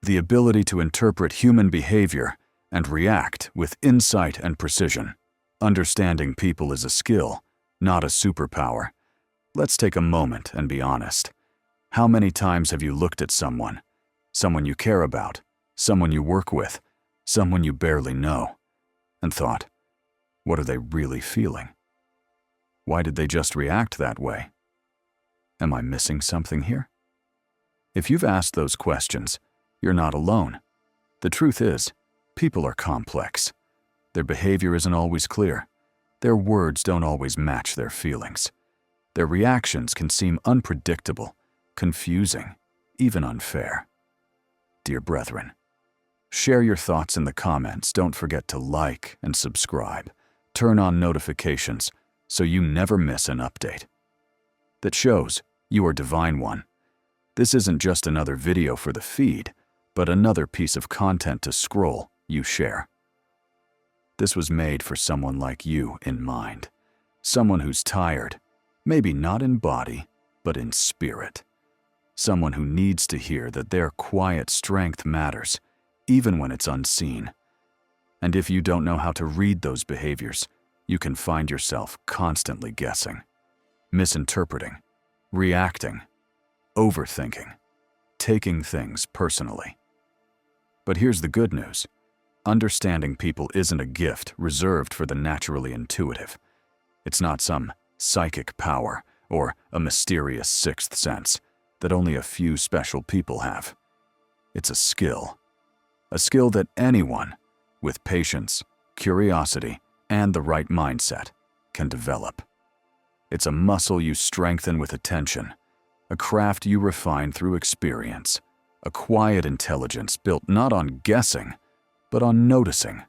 the ability to interpret human behavior and react with insight and precision. Understanding people is a skill, not a superpower. Let's take a moment and be honest. How many times have you looked at someone you care about, someone you work with, someone you barely know, and thought, what are they really feeling? Why did they just react that way? Am I missing something here? If you've asked those questions, you're not alone. The truth is, people are complex. Their behavior isn't always clear. Their words don't always match their feelings. Their reactions can seem unpredictable, confusing, even unfair. Dear brethren, share your thoughts in the comments. Don't forget to like and subscribe. Turn on notifications so you never miss an update that shows you are Divine One. This isn't just another video for the feed, but another piece of content to scroll, you share. This was made for someone like you in mind. Someone who's tired, maybe not in body, but in spirit. Someone who needs to hear that their quiet strength matters, even when it's unseen. And if you don't know how to read those behaviors, you can find yourself constantly guessing, misinterpreting, reacting, overthinking, taking things personally. But here's the good news. Understanding people isn't a gift reserved for the naturally intuitive. It's not some psychic power or a mysterious sixth sense that only a few special people have. It's a skill that anyone with patience, curiosity, and the right mindset can develop. It's a muscle you strengthen with attention, a craft you refine through experience, a quiet intelligence built not on guessing, but on noticing.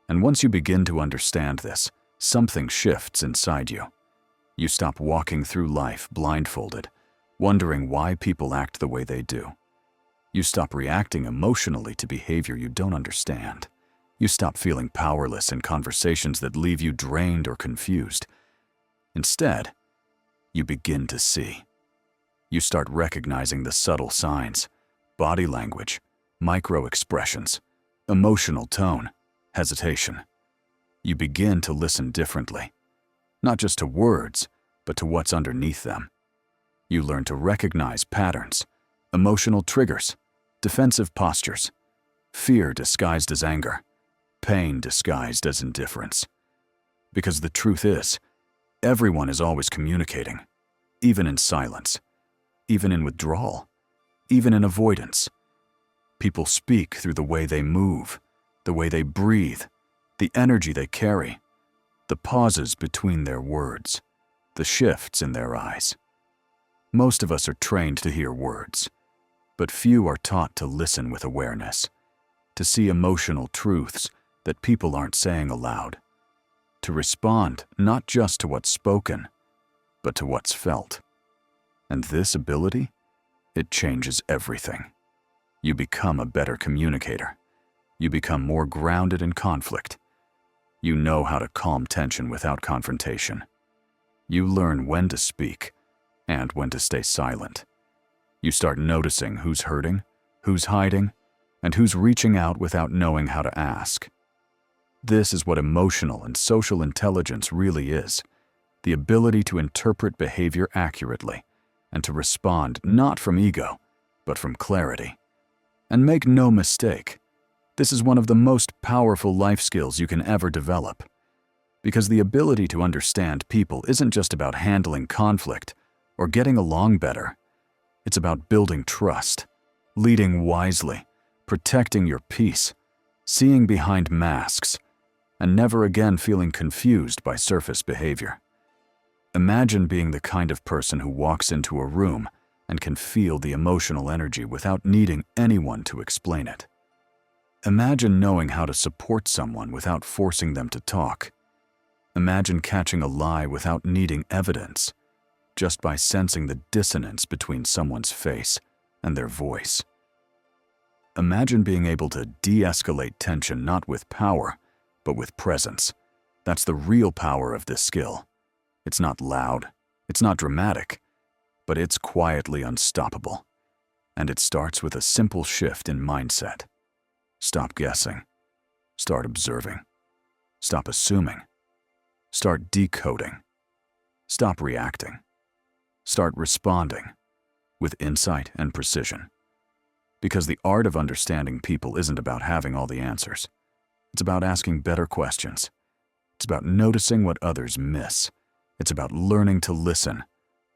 And once you begin to understand this, something shifts inside you. You stop walking through life blindfolded, wondering why people act the way they do. You stop reacting emotionally to behavior you don't understand. You stop feeling powerless in conversations that leave you drained or confused. Instead, you begin to see. You start recognizing the subtle signs, body language, micro-expressions, emotional tone, hesitation. You begin to listen differently, not just to words, but to what's underneath them. You learn to recognize patterns, emotional triggers, defensive postures, fear disguised as anger, pain disguised as indifference. Because the truth is, everyone is always communicating, even in silence, even in withdrawal, even in avoidance. People speak through the way they move, the way they breathe, the energy they carry, the pauses between their words, the shifts in their eyes. Most of us are trained to hear words, but few are taught to listen with awareness, to see emotional truths that people aren't saying aloud, to respond not just to what's spoken, but to what's felt. And this ability, it changes everything. You become a better communicator. You become more grounded in conflict. You know how to calm tension without confrontation. You learn when to speak and when to stay silent. You start noticing who's hurting, who's hiding, and who's reaching out without knowing how to ask. This is what emotional and social intelligence really is, the ability to interpret behavior accurately and to respond not from ego, but from clarity. And make no mistake, this is one of the most powerful life skills you can ever develop. Because the ability to understand people isn't just about handling conflict or getting along better. It's about building trust, leading wisely, protecting your peace, seeing behind masks, and never again feeling confused by surface behavior. Imagine being the kind of person who walks into a room and can feel the emotional energy without needing anyone to explain it. Imagine knowing how to support someone without forcing them to talk. Imagine catching a lie without needing evidence, just by sensing the dissonance between someone's face and their voice. Imagine being able to de-escalate tension not with power, but with presence. That's the real power of this skill. It's not loud, it's not dramatic, but it's quietly unstoppable. And it starts with a simple shift in mindset. Stop guessing. Start observing. Stop assuming. Start decoding. Stop reacting. Start responding with insight and precision. Because the art of understanding people isn't about having all the answers. It's about asking better questions. It's about noticing what others miss. It's about learning to listen,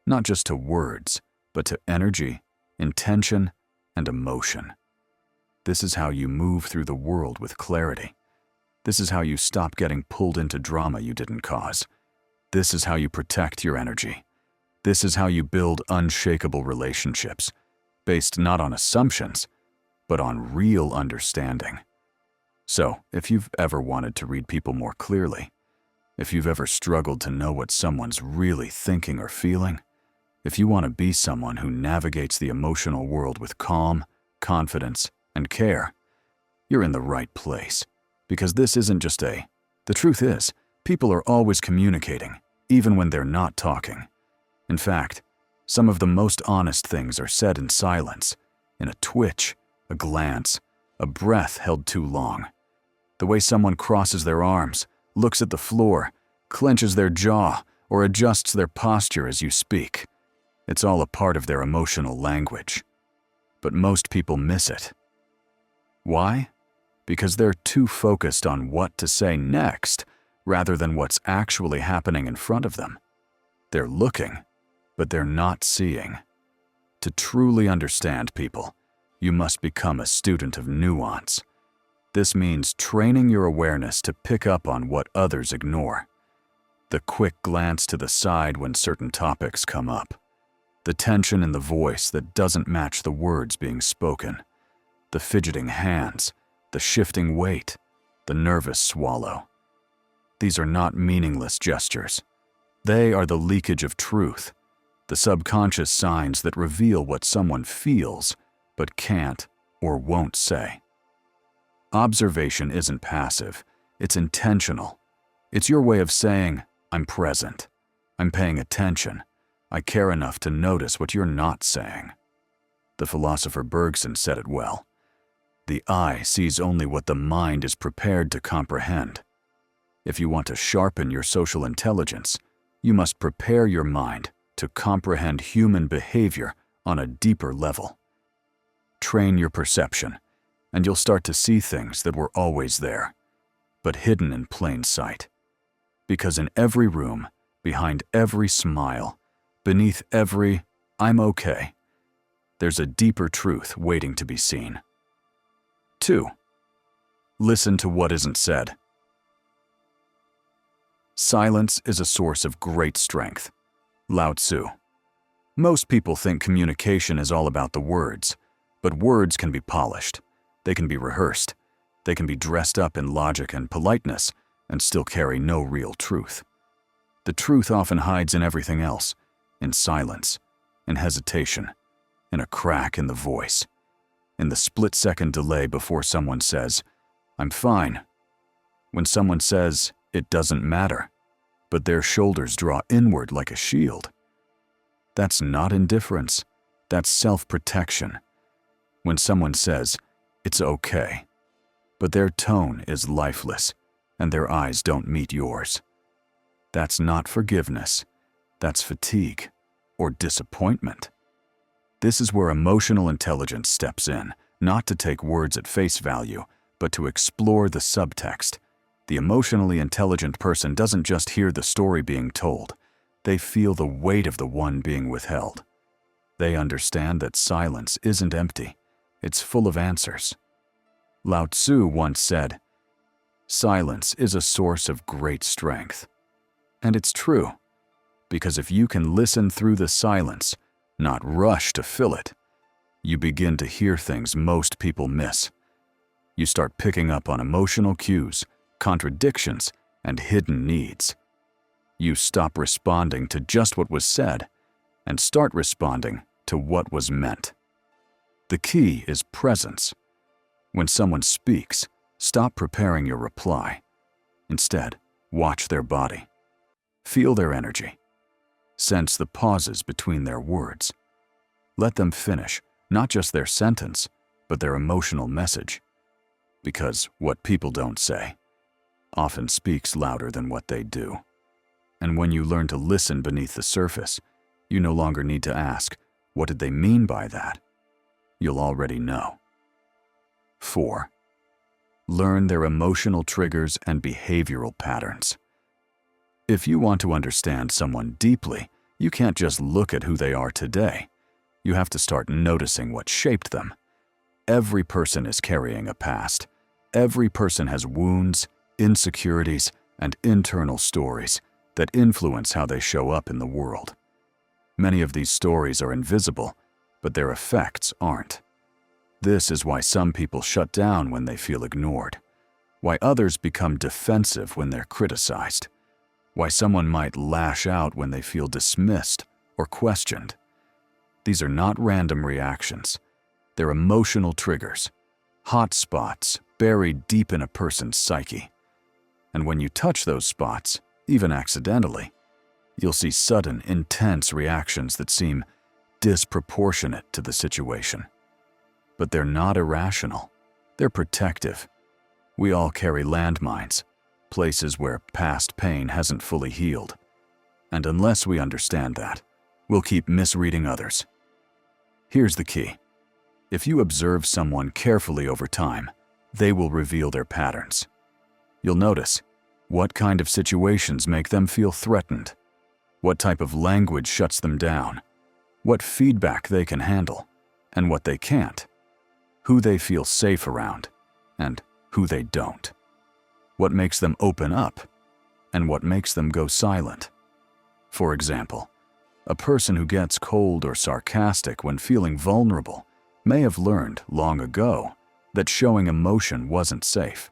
not just to words, but to energy, intention, and emotion. This is how you move through the world with clarity. This is how you stop getting pulled into drama you didn't cause. This is how you protect your energy. This is how you build unshakable relationships, based not on assumptions, but on real understanding. So, if you've ever wanted to read people more clearly, if you've ever struggled to know what someone's really thinking or feeling, if you want to be someone who navigates the emotional world with calm, confidence, and care, you're in the right place. Because this isn't just the truth is, people are always communicating, even when they're not talking. In fact, some of the most honest things are said in silence, in a twitch, a glance, a breath held too long. The way someone crosses their arms, looks at the floor, clenches their jaw, or adjusts their posture as you speak. It's all a part of their emotional language. But most people miss it. Why? Because they're too focused on what to say next rather than what's actually happening in front of them. They're looking, but they're not seeing. To truly understand people, you must become a student of nuance. This means training your awareness to pick up on what others ignore. The quick glance to the side when certain topics come up. The tension in the voice that doesn't match the words being spoken. The fidgeting hands, the shifting weight, the nervous swallow. These are not meaningless gestures. They are the leakage of truth, the subconscious signs that reveal what someone feels but can't or won't say. Observation isn't passive, it's intentional. It's your way of saying, I'm present, I'm paying attention, I care enough to notice what you're not saying. The philosopher Bergson said it well. The eye sees only what the mind is prepared to comprehend. If you want to sharpen your social intelligence, you must prepare your mind to comprehend human behavior on a deeper level. Train your perception, and you'll start to see things that were always there, but hidden in plain sight. Because in every room, behind every smile, beneath every "I'm okay," there's a deeper truth waiting to be seen. 2. Listen to what isn't said. Silence is a source of great strength. Lao Tzu. Most people think communication is all about the words, but words can be polished. They can be rehearsed. They can be dressed up in logic and politeness and still carry no real truth. The truth often hides in everything else, in silence, in hesitation, in a crack in the voice, in the split-second delay before someone says, "I'm fine," when someone says, "It doesn't matter," but their shoulders draw inward like a shield. That's not indifference, that's self-protection. When someone says, "It's okay," but their tone is lifeless and their eyes don't meet yours. That's not forgiveness, that's fatigue or disappointment. This is where emotional intelligence steps in, not to take words at face value, but to explore the subtext. The emotionally intelligent person doesn't just hear the story being told, they feel the weight of the one being withheld. They understand that silence isn't empty, it's full of answers. Lao Tzu once said, "Silence is a source of great strength." And it's true, because if you can listen through the silence, not rush to fill it, you begin to hear things most people miss. You start picking up on emotional cues, contradictions, and hidden needs. You stop responding to just what was said and start responding to what was meant. The key is presence. When someone speaks, stop preparing your reply. Instead, watch their body. Feel their energy. Sense the pauses between their words. Let them finish not just their sentence, but their emotional message. Because what people don't say often speaks louder than what they do. And when you learn to listen beneath the surface, you no longer need to ask, what did they mean by that? You'll already know. 4. Learn their emotional triggers and behavioral patterns. If you want to understand someone deeply, you can't just look at who they are today. You have to start noticing what shaped them. Every person is carrying a past. Every person has wounds, insecurities, and internal stories that influence how they show up in the world. Many of these stories are invisible, but their effects aren't. This is why some people shut down when they feel ignored, why others become defensive when they're criticized, why someone might lash out when they feel dismissed or questioned. These are not random reactions. They're emotional triggers, hot spots buried deep in a person's psyche. And when you touch those spots, even accidentally, you'll see sudden, intense reactions that seem disproportionate to the situation. But they're not irrational. They're protective. We all carry landmines, places where past pain hasn't fully healed. And unless we understand that, we'll keep misreading others. Here's the key. If you observe someone carefully over time, they will reveal their patterns. You'll notice what kind of situations make them feel threatened, what type of language shuts them down, what feedback they can handle, and what they can't, who they feel safe around, and who they don't, what makes them open up, and what makes them go silent. For example, a person who gets cold or sarcastic when feeling vulnerable may have learned long ago that showing emotion wasn't safe.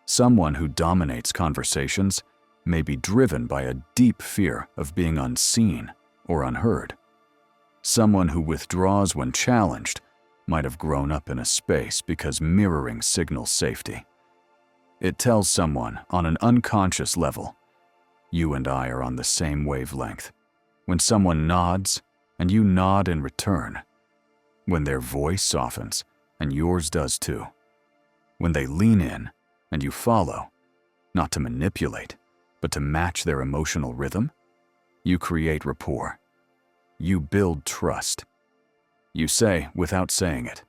Someone who dominates conversations may be driven by a deep fear of being unseen or unheard. Someone who withdraws when challenged might have grown up in a space because mirroring signals safety. It tells someone on an unconscious level, you and I are on the same wavelength. When someone nods and you nod in return, when their voice softens and yours does too, when they lean in and you follow, not to manipulate, but to match their emotional rhythm, you create rapport. You build trust. You say, without saying it,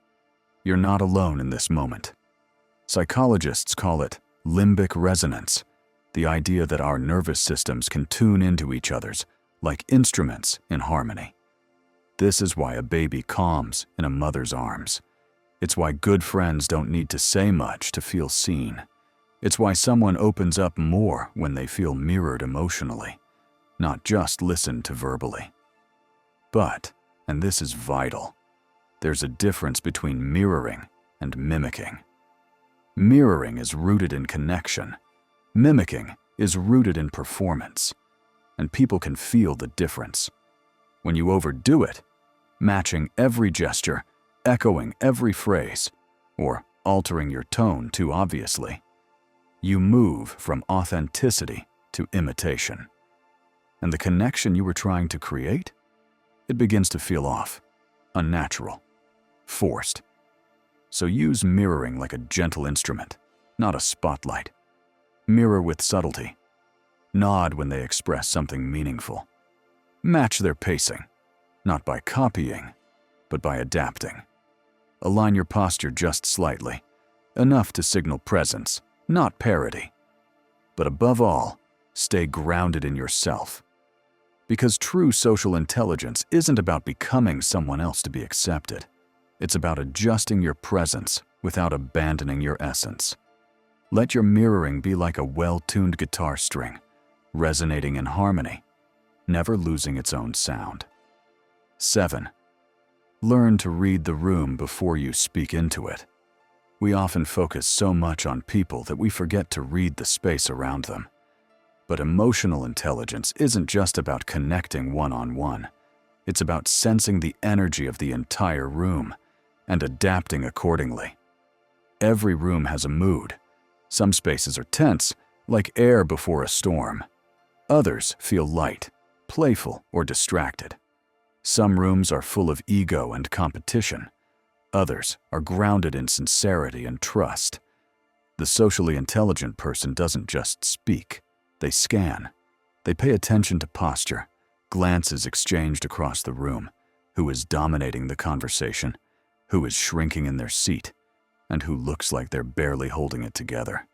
you're not alone in this moment. Psychologists call it limbic resonance, the idea that our nervous systems can tune into each other's like instruments in harmony. This is why a baby calms in a mother's arms. It's why good friends don't need to say much to feel seen. It's why someone opens up more when they feel mirrored emotionally, not just listened to verbally. But, and this is vital, there's a difference between mirroring and mimicking. Mirroring is rooted in connection. Mimicking is rooted in performance. And people can feel the difference. When you overdo it, matching every gesture, echoing every phrase, or altering your tone too obviously, you move from authenticity to imitation. And the connection you were trying to create, it begins to feel off, unnatural, forced. So use mirroring like a gentle instrument, not a spotlight. Mirror with subtlety. Nod when they express something meaningful. Match their pacing, not by copying, but by adapting. Align your posture just slightly, enough to signal presence, not parody. But above all, stay grounded in yourself. Because true social intelligence isn't about becoming someone else to be accepted. It's about adjusting your presence without abandoning your essence. Let your mirroring be like a well-tuned guitar string, resonating in harmony, never losing its own sound. 7. Learn to read the room before you speak into it. We often focus so much on people that we forget to read the space around them. But emotional intelligence isn't just about connecting one-on-one. It's about sensing the energy of the entire room and adapting accordingly. Every room has a mood. Some spaces are tense, like air before a storm. Others feel light, playful, or distracted. Some rooms are full of ego and competition. Others are grounded in sincerity and trust. The socially intelligent person doesn't just speak, they scan. They pay attention to posture, glances exchanged across the room, who is dominating the conversation, who is shrinking in their seat, and who looks like they're barely holding it together.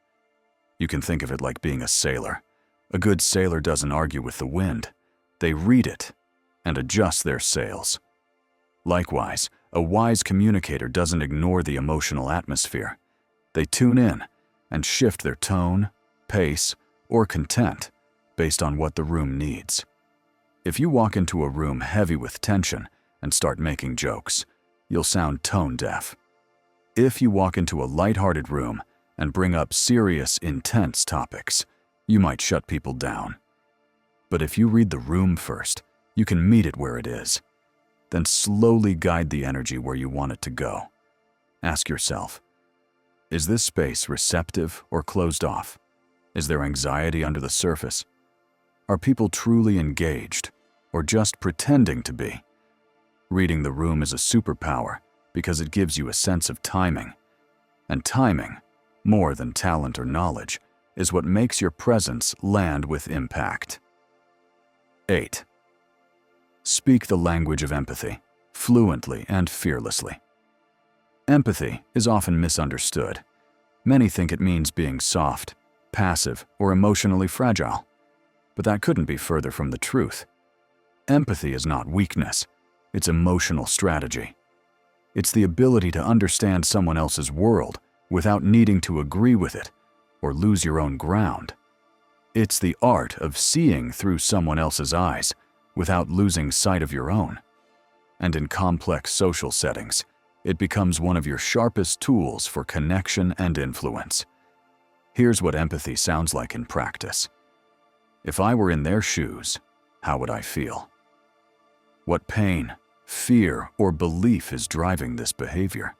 You can think of it like being a sailor. A good sailor doesn't argue with the wind. They read it and adjust their sails. Likewise, a wise communicator doesn't ignore the emotional atmosphere. They tune in and shift their tone, pace, or content based on what the room needs. If you walk into a room heavy with tension and start making jokes, you'll sound tone-deaf. If you walk into a lighthearted room and bring up serious, intense topics, you might shut people down. But if you read the room first, you can meet it where it is. Then slowly guide the energy where you want it to go. Ask yourself, is this space receptive or closed off? Is there anxiety under the surface? Are people truly engaged or just pretending to be? Reading the room is a superpower because it gives you a sense of timing. And timing, more than talent or knowledge, is what makes your presence land with impact. 8. Speak the language of empathy, fluently and fearlessly. Empathy is often misunderstood. Many think it means being soft, passive, or emotionally fragile. But that couldn't be further from the truth. Empathy is not weakness, it's emotional strategy. It's the ability to understand someone else's world without needing to agree with it or lose your own ground. It's the art of seeing through someone else's eyes without losing sight of your own. And in complex social settings, it becomes one of your sharpest tools for connection and influence. Here's what empathy sounds like in practice. If I were in their shoes, how would I feel? What pain, fear, or belief is driving this behavior?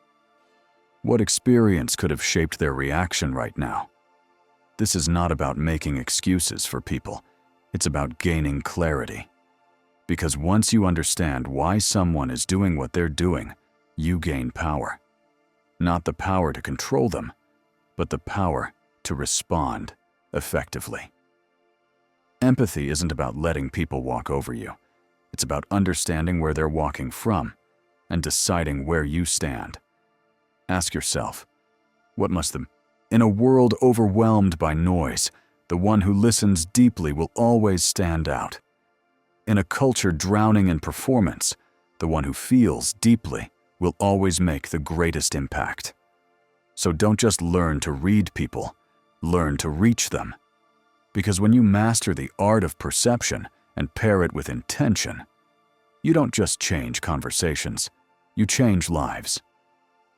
What experience could have shaped their reaction right now? This is not about making excuses for people. It's about gaining clarity. Because once you understand why someone is doing what they're doing, you gain power. Not the power to control them, but the power to respond effectively. Empathy isn't about letting people walk over you. It's about understanding where they're walking from and deciding where you stand. Ask yourself, in a world overwhelmed by noise, the one who listens deeply will always stand out. In a culture drowning in performance, the one who feels deeply will always make the greatest impact. So don't just learn to read people, learn to reach them. Because when you master the art of perception and pair it with intention, you don't just change conversations, you change lives.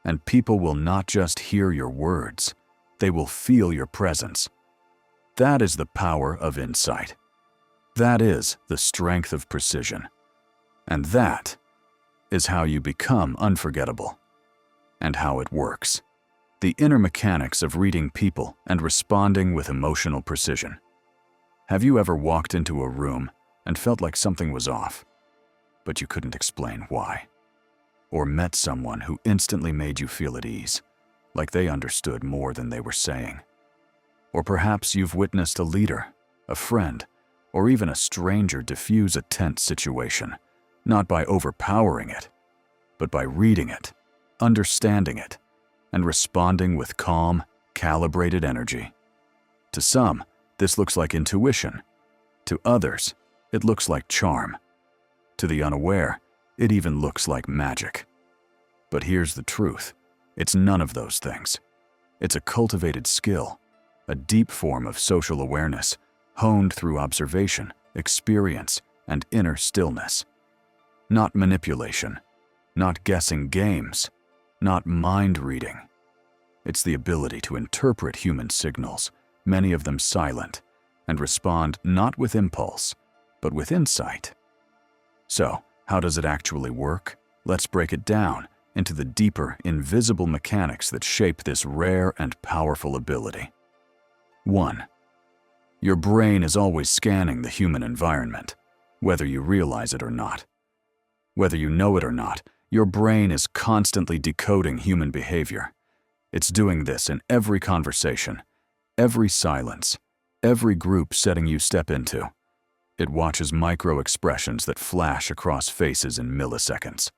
And people will not just hear your words, they will feel your presence. That is the power of insight. That is the strength of precision. And that is how you become unforgettable. And how it works. The inner mechanics of reading people and responding with emotional precision. Have you ever walked into a room and felt like something was off, but you couldn't explain why? Or met someone who instantly made you feel at ease, like they understood more than they were saying? Or perhaps you've witnessed a leader, a friend, or even a stranger diffuse a tense situation, not by overpowering it, but by reading it, understanding it, and responding with calm, calibrated energy. To some, this looks like intuition. To others, it looks like charm. To the unaware, it even looks like magic. But here's the truth. It's none of those things. It's a cultivated skill, a deep form of social awareness, honed through observation, experience, and inner stillness. Not manipulation, not guessing games, not mind reading. It's the ability to interpret human signals, many of them silent, and respond not with impulse, but with insight. So, how does it actually work? Let's break it down into the deeper, invisible mechanics that shape this rare and powerful ability. 1. Your brain is always scanning the human environment, whether you realize it or not. Whether you know it or not, your brain is constantly decoding human behavior. It's doing this in every conversation, every silence, every group setting you step into. It watches micro-expressions that flash across faces in milliseconds.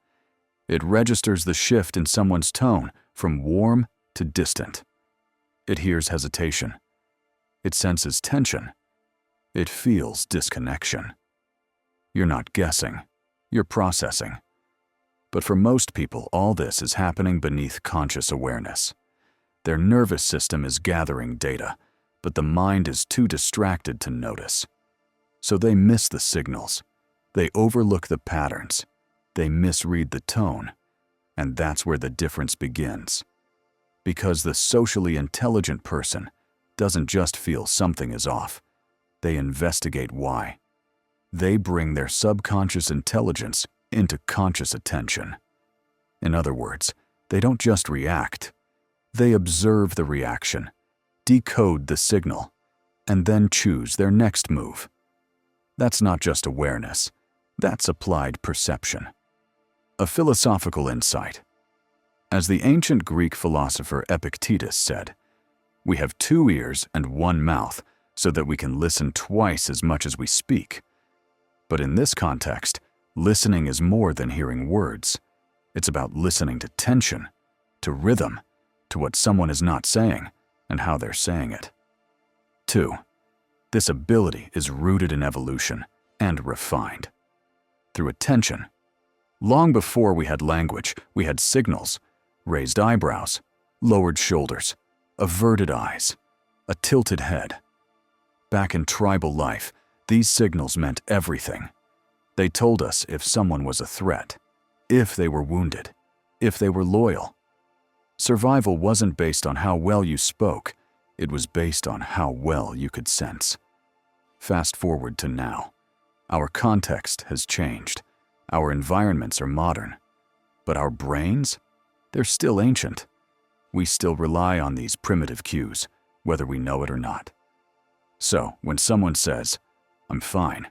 It registers the shift in someone's tone from warm to distant. It hears hesitation. It senses tension. It feels disconnection. You're not guessing, you're processing. But for most people, all this is happening beneath conscious awareness. Their nervous system is gathering data, but the mind is too distracted to notice. So they miss the signals. They overlook the patterns. They misread the tone. And that's where the difference begins. Because the socially intelligent person doesn't just feel something is off. They investigate why. They bring their subconscious intelligence into conscious attention. In other words, they don't just react. They observe the reaction, decode the signal, and then choose their next move. That's not just awareness. That's applied perception. A philosophical insight. As the ancient Greek philosopher Epictetus said, "We have 2 ears and 1 mouth so that we can listen twice as much as we speak." But in this context, listening is more than hearing words. It's about listening to tension, to rhythm, to what someone is not saying and how they're saying it. 2. This ability is rooted in evolution and refined. Through attention. Long before we had language, we had signals: raised eyebrows, lowered shoulders, averted eyes, a tilted head. Back in tribal life, these signals meant everything. They told us if someone was a threat, if they were wounded, if they were loyal. Survival wasn't based on how well you spoke, it was based on how well you could sense. Fast forward to now. Our context has changed. Our environments are modern. But our brains? They're still ancient. We still rely on these primitive cues, whether we know it or not. So, when someone says, "I'm fine,"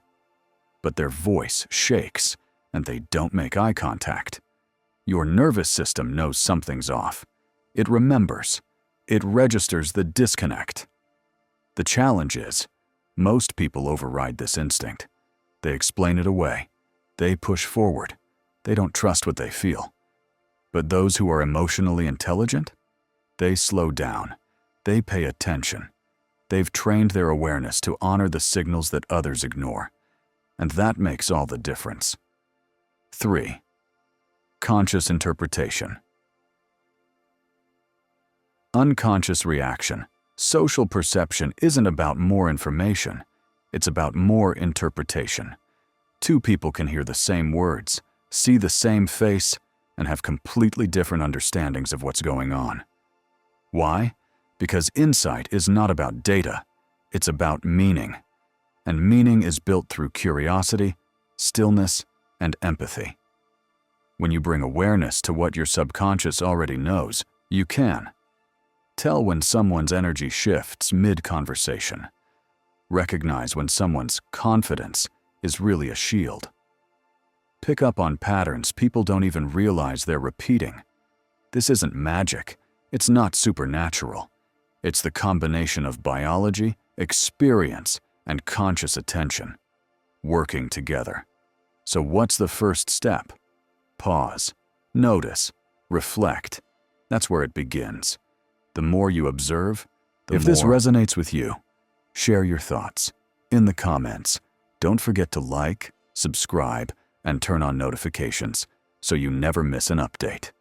but their voice shakes and they don't make eye contact, your nervous system knows something's off. It remembers. It registers the disconnect. The challenge is, most people override this instinct. They explain it away. They push forward. They don't trust what they feel. But those who are emotionally intelligent, they slow down. They pay attention. They've trained their awareness to honor the signals that others ignore. And that makes all the difference. 3. Conscious interpretation. Unconscious reaction. Social perception isn't about more information. It's about more interpretation. 2 people can hear the same words, see the same face, and have completely different understandings of what's going on. Why? Because insight is not about data. It's about meaning. And meaning is built through curiosity, stillness, and empathy. When you bring awareness to what your subconscious already knows, you can tell when someone's energy shifts mid-conversation. Recognize when someone's confidence is really a shield. Pick up on patterns people don't even realize they're repeating. This isn't magic. It's not supernatural. It's the combination of biology, experience, and conscious attention, working together. So what's the first step? Pause, notice, reflect. That's where it begins. The more you observe, the more. If this resonates with you, share your thoughts in the comments. Don't forget to like, subscribe, and turn on notifications so you never miss an update.